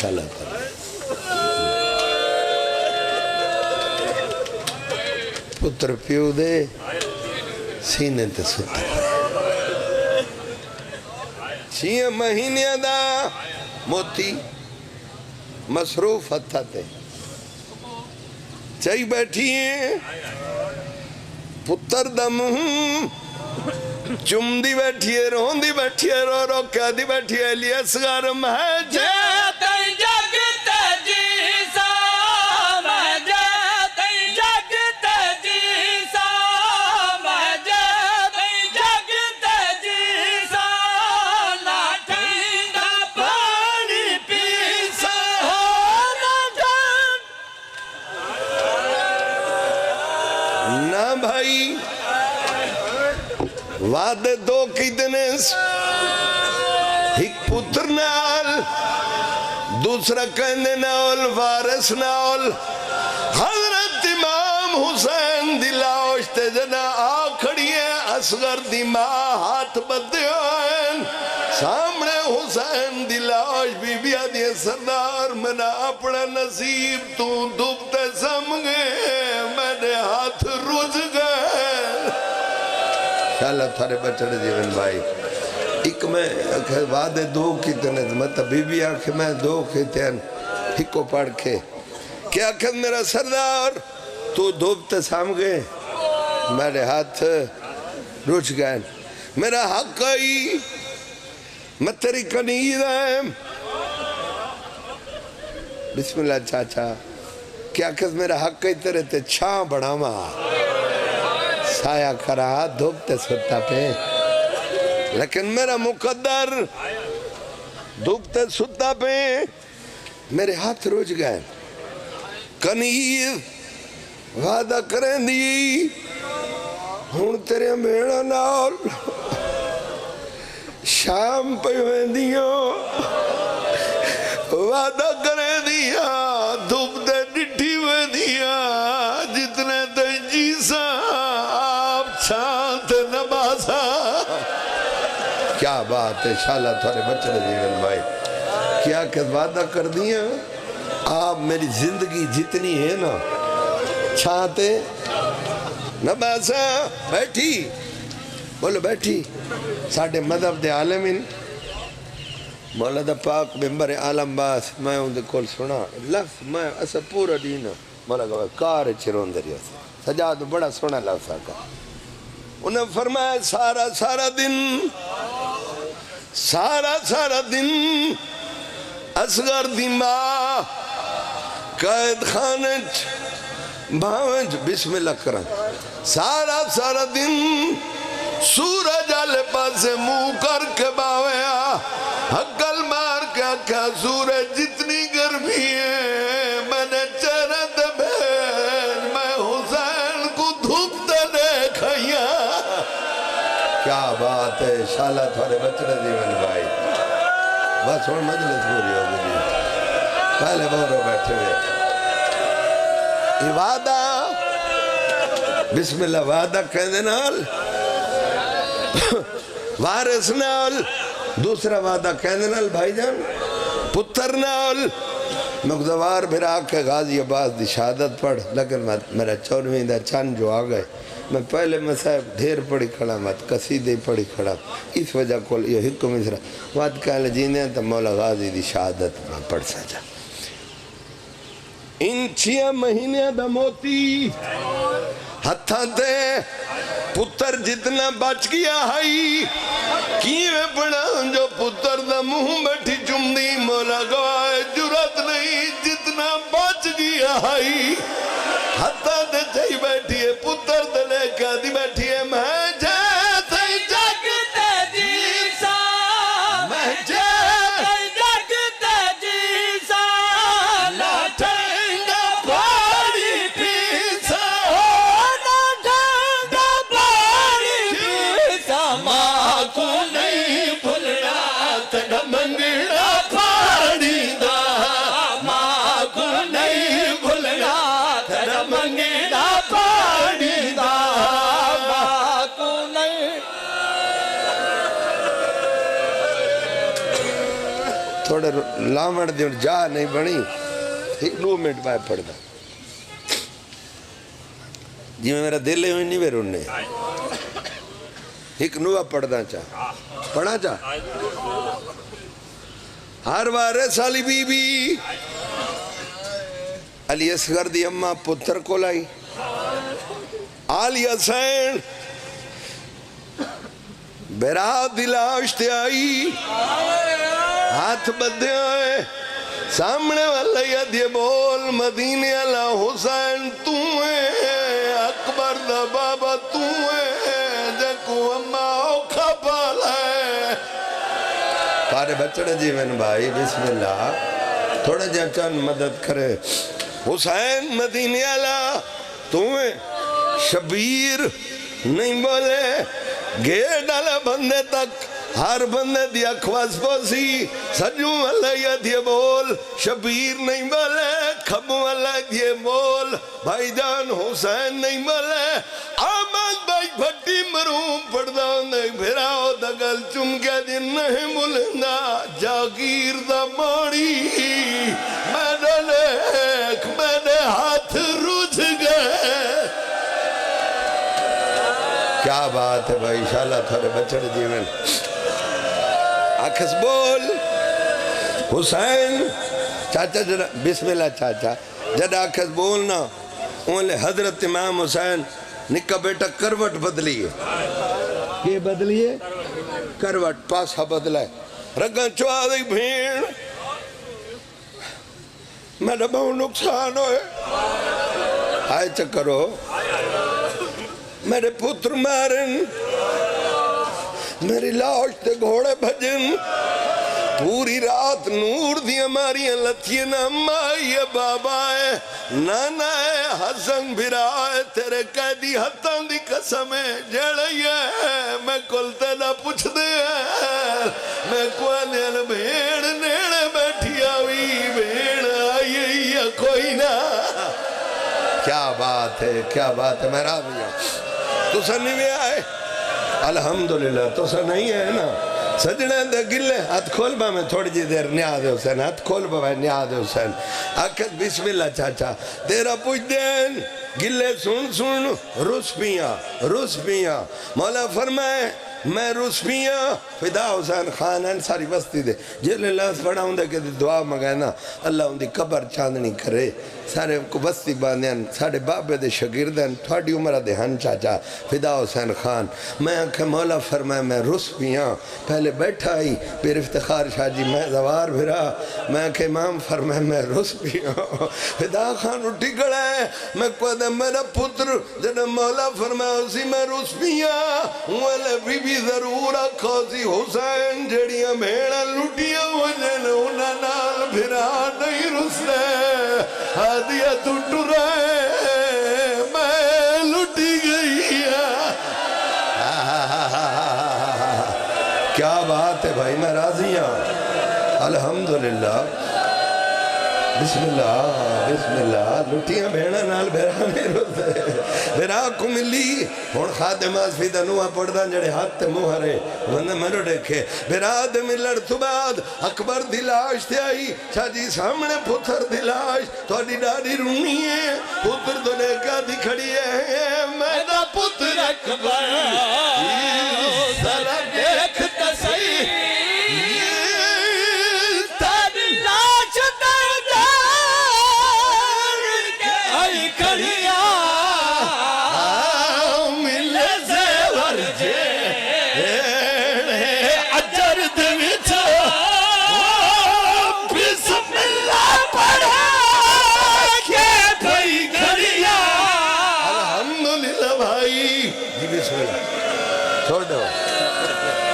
شالا کر پتر پیو دے سینے تے ستا 6 مہینے دا موتی مصروف ہتھا تے چاہی بیٹھی ہیں پتر دا منہ چم دی بیٹھی ہے رون دی بیٹھی ہے رو رو کیا دی بیٹھی ہے لی اصغر میں جاتے جگ تجیسا میں جاتے جگ تجیسا میں جاتے جگ تجیسا نہ ٹھنڈا پانی پیسا نہ نہ بھائی وعدے 2 کی دنس ایک پتر نال دوسرا کہنے نال وارث نال حضرت امام حسین دی لاش تے جنا کھڑی ہے اصغر دی ماں ہاتھ بدے ہوئے سامنے حسین دی لاش بی بی آدھی سردار منا اپنا نصیب تو دبتے سمگے میرے ہاتھ رج گئے اللہ تھارے بچڑے جیون بھائی ایک میں وعدے 2 کی تنید مطلب بی بی آنکھیں میں 2 کی تین ہکو پڑھ کے کیا کہ میرا سردار تو دھوپتے سامگے میرے ہاتھ رچ گئے میرا حق آئی میں تیری کنید ہے بسم اللہ چاچا کیا کہ میرا حق آئی تیرے تے چھاں بڑھا ماں سایہ کرا دھوپتے ستا پہ لیکن میرا مقدر دھوپتے ستا پہ میرے ہاتھ روج گئے کنید وعدہ کریں دی ہون تیرے میڑا نال شام پہ ہوئے دیوں وعدہ کریں دیا دھوپتے ڈٹھی ہوئے دیا جتنے تجیسا شانت نباسا کیا بات ہے شالا تھوڑے بچڑے جیون بھائی کیا کہ وعدہ کر دیا آپ میری زندگی جتنی ہے نا چھانتے نباسا بیٹھی بولو بیٹھی ساڑھے مذہب دے عالمین مولا دا پاک ممبر عالم باس میں ان دے کول سنا لفظ میں اسا پورا دینا مولا کہا کار چرون دریا سجاد بڑا سنا لفظ آگا انہیں فرمایا سارا دن اصغر دی ماں قائد خانچ بھاونچ بسم اللہ کرن سارا دن سورج آلے پاسے منہ کر کے باویا حقل مار کے آکھا سورج جتنی گرمی ہے میں نے چہرہ دبین میں حسین کو دھوپ دے دیکھایا کیا بات ہے شالا تھوڑے بچڑے جیون بھائی بس اور مجلس پوری ہو گئی پہلے بہرو بیٹھے ہوئے وعدہ بسم اللہ وعدہ کہنے نال وارث نال دوسرا وعدہ کہنے نال بھائی جان پتر نال مقدوار بھرا کے غازی عباس دی شہادت پڑھ لیکن میرا 14ویں دا چند جو آگئے میں پہلے مسائب ڈھیر پڑی کھڑا مت قصیدے پڑی کھڑا اس وجہ کو یہ حکم مصرہ وعد کہنے جینے تو مولا غازی دی شہادت میں پڑھ سجا ان 6 مہینے دا موتی ہتھاں دے پتر جتنا بچ گیا ہائی کیویں پڑا جو پتر دا منہ بیٹھی چمدی مولا گوائے جرات نہیں جتنا بچ گیا ہائی ہتھاں دے چاہی بیٹھی ہے پتر دے لے کے دی بیٹھی ہے میں جاتے جگ تجیسا میں جاتے جگ تجیسا نہ ٹھنڈا پانی پیسا نہ ٹھنڈا پانی پیسا ماں کو نہیں بھولنا تیرا منگڑا پانی دا ماں کو نہیں بھولنا تیرا منگنا پانی لاوڑ دی جا نہیں بنی 2 منٹ بعد پڑھدا جی میں میرا دل ہے نہیں میں رونے ایک نوہ پڑھدا چاہ پڑھا چاہ ہر وارے سالی بی بی علی اصغر دی اممہ پتر کو لائی آلی حسین بیرات دلاشتے آئی ہاتھ بدھے آئے سامنے والا یہ بول مدینے اللہ حسین تو ہے اکبر دا بابا تو ہے جکو اممہ اوکھا پالا ہے پارے بچڑے جیون بھائی بسم اللہ تھوڑا جہاں چند مدد کرے حسین مدینے اللہ تو ہے شبیر نہیں بولے گے ڈالا بندے تک ہر بندے دی اکھواز پوسی سجوں اللہ یہ بول شبیر نہیں بولے کھبوں اللہ یہ بول بھائی جان حسین نہیں بولے آمد بھائی بھٹی مروم پڑھدا نہیں بھیراؤ دگل چمکے دن نہیں بولندا جاگیر دا ماڑی میں ڈالے میرے ہاتھ رجھ گئے کیا بات ہے بھائی انشاءاللہ تھوڑے بچڑ جیون آکھس بول حسین چاچا جڑا بسم اللہ چاچا جڑا آکھس بولنا انہوں حضرت امام حسین نکا بیٹا کروٹ بدلی ہے یہ بدلی ہے کروٹ پاسا بدلا ہے رگن چوہ دی بھین میرا بہت نقصان ہوئے آئے چکرو میرے پتر مارن میری لاش تے گھوڑے بھجن پوری رات نور دی ہماری لتھیے نہ مائی بابا ہے نانا ہے حسن بھرا ہے تیرے قیدی ہتھان دی قسم ہے جڑی ہے میں کلتے نہ پوچھ دے میں کوانیل بھیڑ نیڑے بیٹھی آوی بھیڑ آئی کوئی نہ کیا بات ہے میرا بھی تو سن نہیں آئے الحمدللہ تو سن نہیں ہے نا سجنے دے گلے ہاتھ کھول با میں تھوڑی جی دیر نیاد حسین ہاتھ کھول با میں نیاد حسین آکھت بسم اللہ چاچا تیرا پوچھ دین گلے سن روس پیاں مولا فرمائے میں روس پیاں فدا حسین خان ہیں ساری بستی دے جیلے اللہ بڑا ہوں دے کہ دعا مگائنا اللہ ہوں دی قبر چاندنی کرے سارے کو بستی باندھیں سارے بابے دے شگردن تھوڑی عمرہ دے ہن چاچا فدا حسین خان میں آنکھیں مولا فرمائے میں روس پیاں پہلے بیٹھا ہی پھر افتخار شاہ جی میں زوار بھرا میں آنکھیں امام فرمائے میں روس پیاں فدا خان اٹھی گڑا ہے میں کوئی دے میرا پتر جنہا مولا فرمائے اسی میں روس پیاں والے بی بی ضرور کھوزی حسین جڑیاں بھیڑا لٹیاں وجن انہاں نال بھرا نہیں رسلے ہادیہ تو ٹرائے میں لٹی گئی کیا بات ہے بھائی میں راضی ہوں الحمدللہ بسم اللہ لٹیاں بھیڑا نال بھیرا نہیں روتے بھیرا کو ملی ہون خادم آز فیدہ نوہ پڑھدہ جڑے ہاتھ تے مہرے وندہ مرو دیکھے بھیرا دے ملڑ تو بعد اکبر دلاش تے آئی چھا جی سامنے پتھر دلاش تو اڈی ڈاڑی رونی ہے پتھر تو لے کا دی کھڑی ہے میں دا پتھر اکبر ذرا دیکھتا صحیح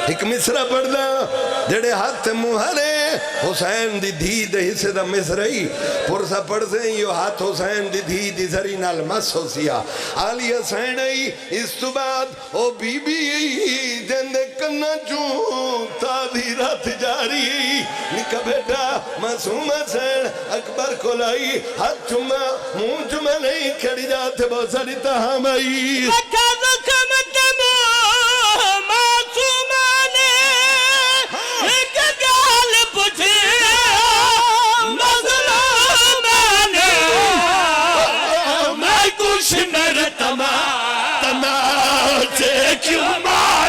ایک مصرہ پڑھنا جڑے ہاتھ مہرے حسین دی دھی دے حصے دا مصرہی پرسا پڑھ سے یہ ہاتھ حسین دی دھی دی ذری نال مس ہو سیا آلی حسین ای اس تو بعد او بی بی جندے کنا چون تا دی رات جاری نکا بیٹا معصوم حسین اکبر کو لائی ہاتھ چما مون چما نہیں کھڑی جاتے بہت ساری تہام آئی سے کیوں مار